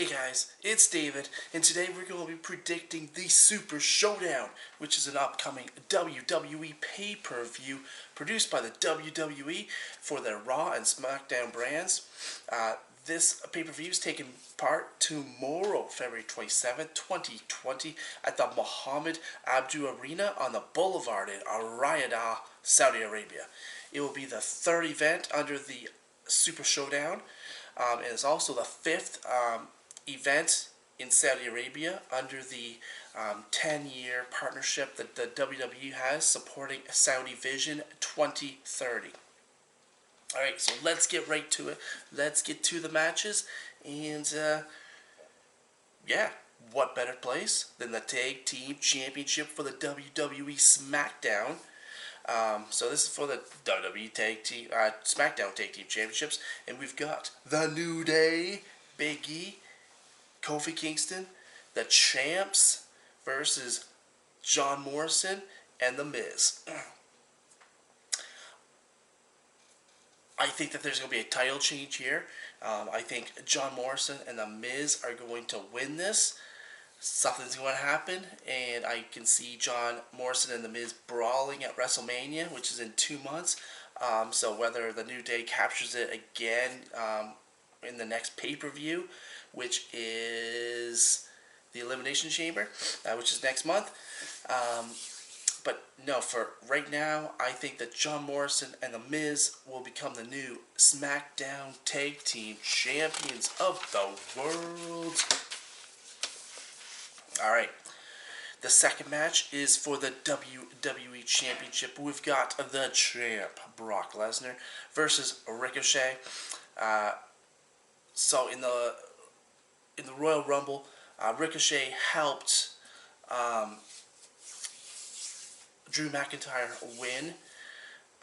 Hey guys, it's David, and today we're going to be predicting the Super Showdown, which is an upcoming WWE Pay Per produced by the WWE for their Raw and SmackDown brands. This pay-per-view is taking part tomorrow, February 27th, 2020, at the Mohammed Abdu Arena on the Boulevard in Riyadh, Saudi Arabia. It will be the third event under the Super Showdown. And it's also the fifth event in Saudi Arabia under the 10-year partnership that the WWE has supporting Saudi Vision 2030. Alright, so let's get right to it. Let's get to the matches. And, yeah, what better place than the Tag Team Championship for the WWE SmackDown. So this is for the WWE SmackDown Tag Team Championships, and we've got The New Day, Big E, Kofi Kingston, the Champs versus John Morrison and The Miz. I think that there's going to be a title change here. I think John Morrison and The Miz are going to win this. Something's going to happen, and I can see John Morrison and The Miz brawling at WrestleMania, which is in 2 months. So whether The New Day captures it again in the next pay-per-view, which is the Elimination Chamber, which is next month. But no, for right now, I think that John Morrison and The Miz will become the new SmackDown Tag Team Champions of the world. Alright, the second match is for the WWE Championship. We've got the champ, Brock Lesnar, versus Ricochet. So in the Royal Rumble, Ricochet helped Drew McIntyre win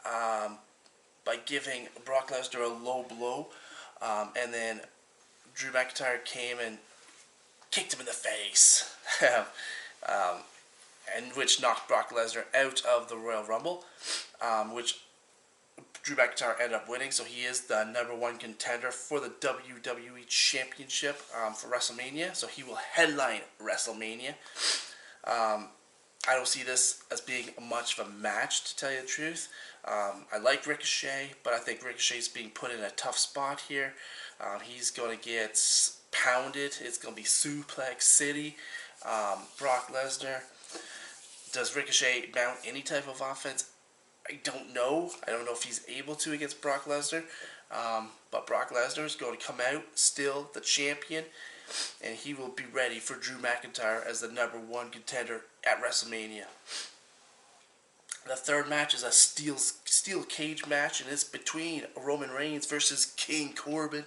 by giving Brock Lesnar a low blow, and then Drew McIntyre came and kicked him in the face, and which knocked Brock Lesnar out of the Royal Rumble, which Drew McIntyre ended up winning, so he is the #1 contender for the WWE Championship for WrestleMania, so he will headline WrestleMania. I don't see this as being much of a match, to tell you the truth. I like Ricochet, but I think Ricochet's being put in a tough spot here. He's going to get pounded. It's going to be Suplex City. Brock Lesnar. Does Ricochet mount any type of offense? I don't know. I don't know if he's able to against Brock Lesnar. But Brock Lesnar is going to come out still the champion, and he will be ready for Drew McIntyre as the #1 contender at WrestleMania. The third match is a steel cage match, and it's between Roman Reigns versus King Corbin.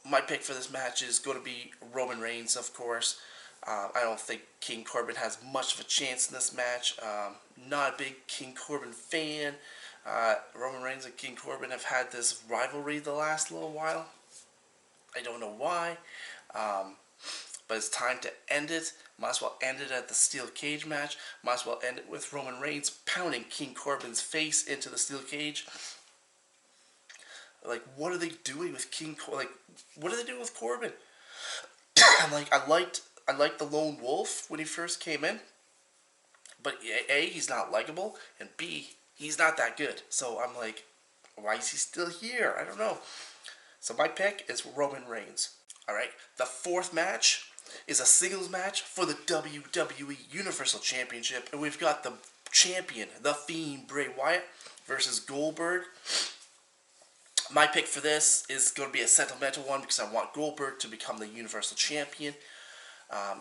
My pick for this match is going to be Roman Reigns, of course. I don't think King Corbin has much of a chance in this match. Not a big King Corbin fan. Roman Reigns and King Corbin have had this rivalry the last little while. I don't know why, but it's time to end it. Might as well end it at the steel cage match. Might as well end it with Roman Reigns pounding King Corbin's face into the steel cage. Like, what are they doing with King Corbin? Like, what are they doing with Corbin? I liked the Lone Wolf when he first came in, but A, he's not likable, and B, he's not that good. So I'm like, why is he still here? I don't know. So my pick is Roman Reigns. Alright, the fourth match is a singles match for the WWE Universal Championship, and we've got the champion, The Fiend, Bray Wyatt, versus Goldberg. My pick for this is going to be a sentimental one because I want Goldberg to become the Universal Champion.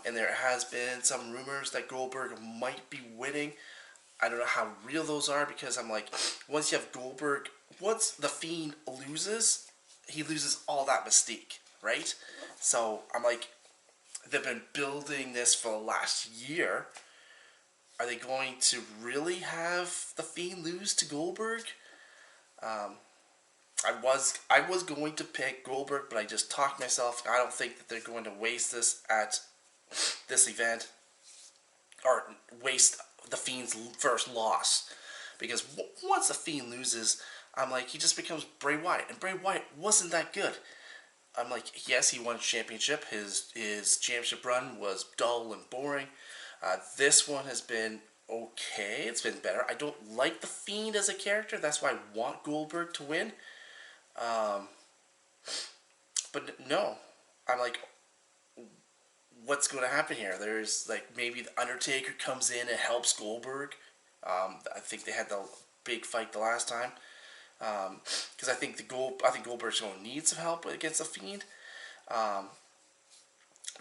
And there has been some rumors that Goldberg might be winning. I don't know how real those are, because I'm like, once you have Goldberg, once The Fiend loses, he loses all that mystique, right? So I'm like, they've been building this for the last year. Are they going to really have The Fiend lose to Goldberg? I was going to pick Goldberg, but I just talked myself. I don't think that they're going to waste this at this event, or waste The Fiend's first loss, because once The Fiend loses, I'm like, he just becomes Bray Wyatt, and Bray Wyatt wasn't that good. I'm like, yes, he won a championship. His championship run was dull and boring. This one has been okay. It's been better. I don't like the Fiend as a character. That's why I want Goldberg to win. Um, but no, I'm like, what's going to happen here? There's like maybe the Undertaker comes in and helps Goldberg. I think they had the big fight the last time. Because I think Goldberg's going to need some help against the Fiend. Um,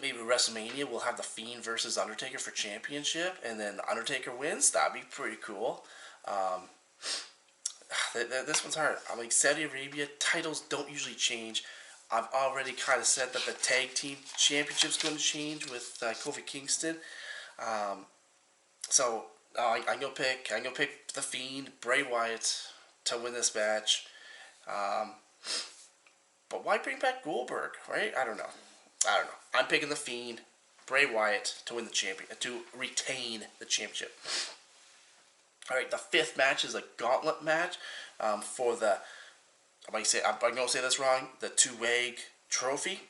Maybe WrestleMania we'll have the Fiend versus Undertaker for championship, and then the Undertaker wins. That'd be pretty cool. Um, this one's hard. I'm like, Saudi Arabia titles don't usually change. I've already kind of said that the tag team championship's going to change with Kofi Kingston. Um, I'm gonna pick the Fiend, Bray Wyatt, to win this match. Um, but why bring back Goldberg? Right? I don't know. I'm picking the Fiend, Bray Wyatt to win the to retain the championship. All right, the fifth match is a gauntlet match for the. I'm gonna say this wrong. The two-egg trophy.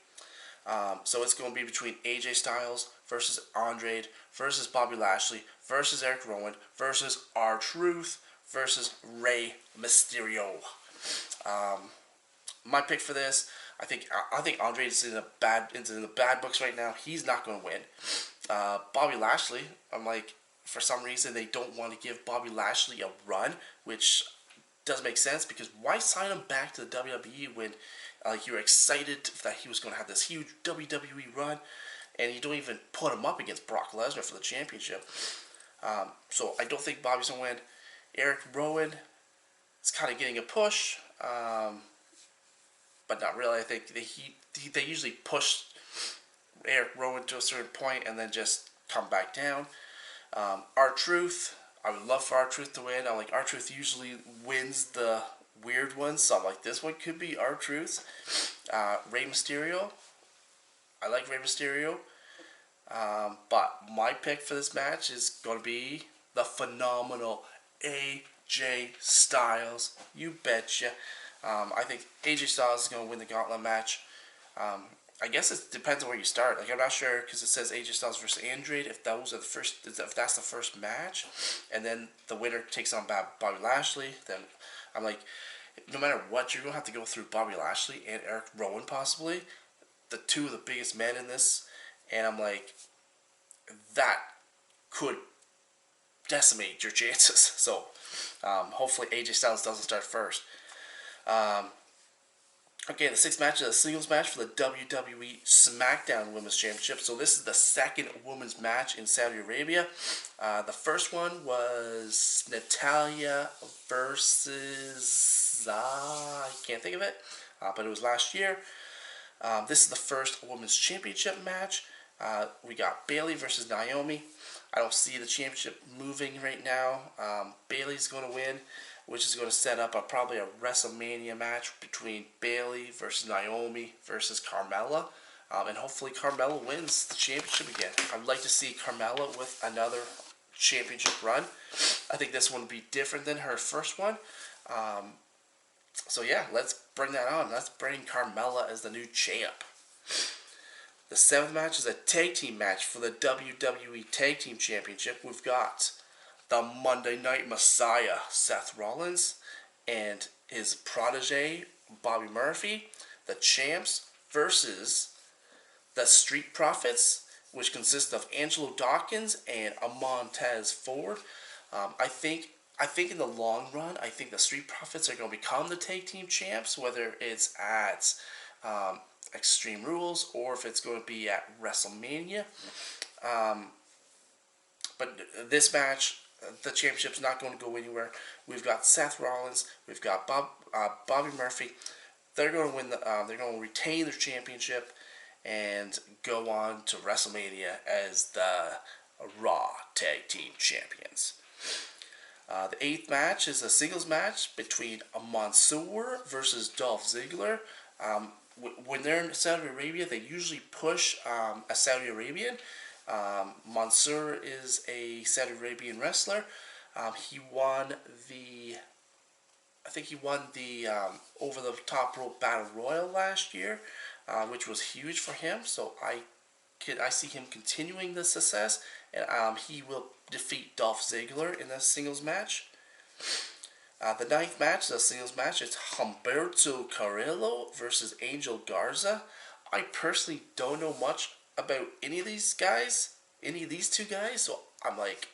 So it's going to be between AJ Styles versus Andrade versus Bobby Lashley versus Eric Rowan versus R-Truth versus Rey Mysterio. My pick for this, I think Andrade is in the bad books right now. He's not going to win. Bobby Lashley, I'm like, for some reason they don't want to give Bobby Lashley a run, which does make sense because why sign him back to the WWE when you were excited that he was going to have this huge WWE run, and you don't even put him up against Brock Lesnar for the championship. So I don't think Bobby's going to win. Eric Rowan is kind of getting a push, but not really. I think they usually push Eric Rowan to a certain point and then just come back down. R-Truth, I would love for R-Truth to win. I'm like, R-Truth usually wins the weird ones, so I'm like, this one could be R-Truth's. Rey Mysterio, I like Rey Mysterio, but my pick for this match is going to be the phenomenal AJ Styles. You betcha. I think AJ Styles is going to win the gauntlet match. I guess it depends on where you start. Like, I'm not sure because it says AJ Styles versus Andrade. If that's the first match, and then the winner takes on Bobby Lashley, then I'm like, no matter what, you're gonna have to go through Bobby Lashley and Eric Rowan possibly, the two of the biggest men in this, and I'm like, that could decimate your chances. So, hopefully AJ Styles doesn't start first. Okay, the sixth match is a singles match for the WWE SmackDown Women's Championship. So this is the second women's match in Saudi Arabia. The first one was Natalya versus I can't think of it, but it was last year. This is the first women's championship match. We got Bayley versus Naomi. I don't see the championship moving right now. Bayley's going to win, which is going to set up probably a WrestleMania match between Bayley versus Naomi versus Carmella. And hopefully Carmella wins the championship again. I'd like to see Carmella with another championship run. I think this one would be different than her first one. So yeah, let's bring that on. Let's bring Carmella as the new champ. The seventh match is a tag team match for the WWE Tag Team Championship. We've got the Monday Night Messiah, Seth Rollins, and his protege, Bobby Murphy, the champs, versus the Street Profits, which consist of Angelo Dawkins and Montez Ford. I think in the long run, I think the Street Profits are going to become the tag team champs, whether it's at Extreme Rules or if it's going to be at WrestleMania. But this match, the championship's not going to go anywhere. We've got Seth Rollins, we've got Bobby Murphy. They're going to win. They're going to retain their championship and go on to WrestleMania as the Raw Tag Team Champions. The eighth match is a singles match between Mansoor versus Dolph Ziggler. When they're in Saudi Arabia, they usually push a Saudi Arabian. Mansoor is a Saudi Arabian wrestler. He won the over the top rope battle royal last year. which was huge for him. So I see him continuing the success, and he will defeat Dolph Ziggler in a singles match. The ninth match, the singles match, it's Humberto Carrillo versus Angel Garza. I personally don't know much about any of these two guys, so I'm like,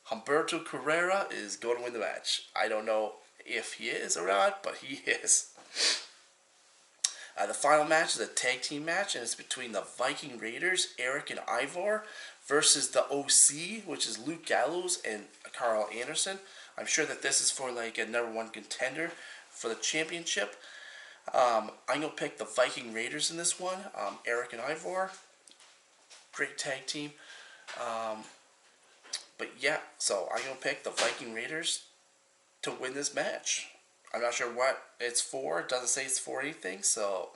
Humberto Carrera is going to win the match. I don't know if he is or not, but he is. The final match is a tag team match, and it's between the Viking Raiders, Eric and Ivor, versus the OC, which is Luke Gallows and Carl Anderson. I'm sure that this is for like a #1 contender for the championship. I'm going to pick the Viking Raiders in this one. Eric and Ivor. Great tag team. But yeah, so I'm going to pick the Viking Raiders to win this match. I'm not sure what it's for. It doesn't say it's for anything. So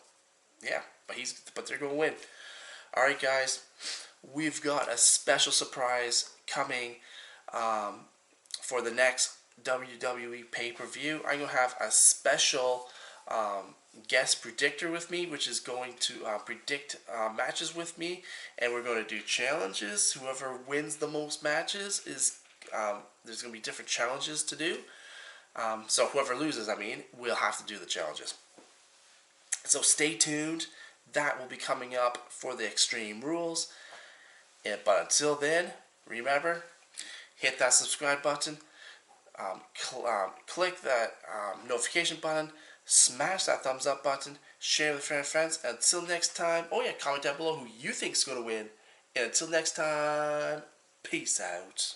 yeah, but they're going to win. All right, guys. We've got a special surprise coming for the next WWE Pay Per View. I'm going to have a special guest predictor with me, which is going to predict matches with me, and we're going to do challenges. Whoever wins the most matches is there's going to be different challenges to do. So whoever loses, we'll have to do the challenges. So stay tuned. That will be coming up for the Extreme Rules. But until then, remember, hit that subscribe button, click that notification button, smash that thumbs up button, share with friends. Until next time, comment down below who you think is going to win. And until next time, peace out.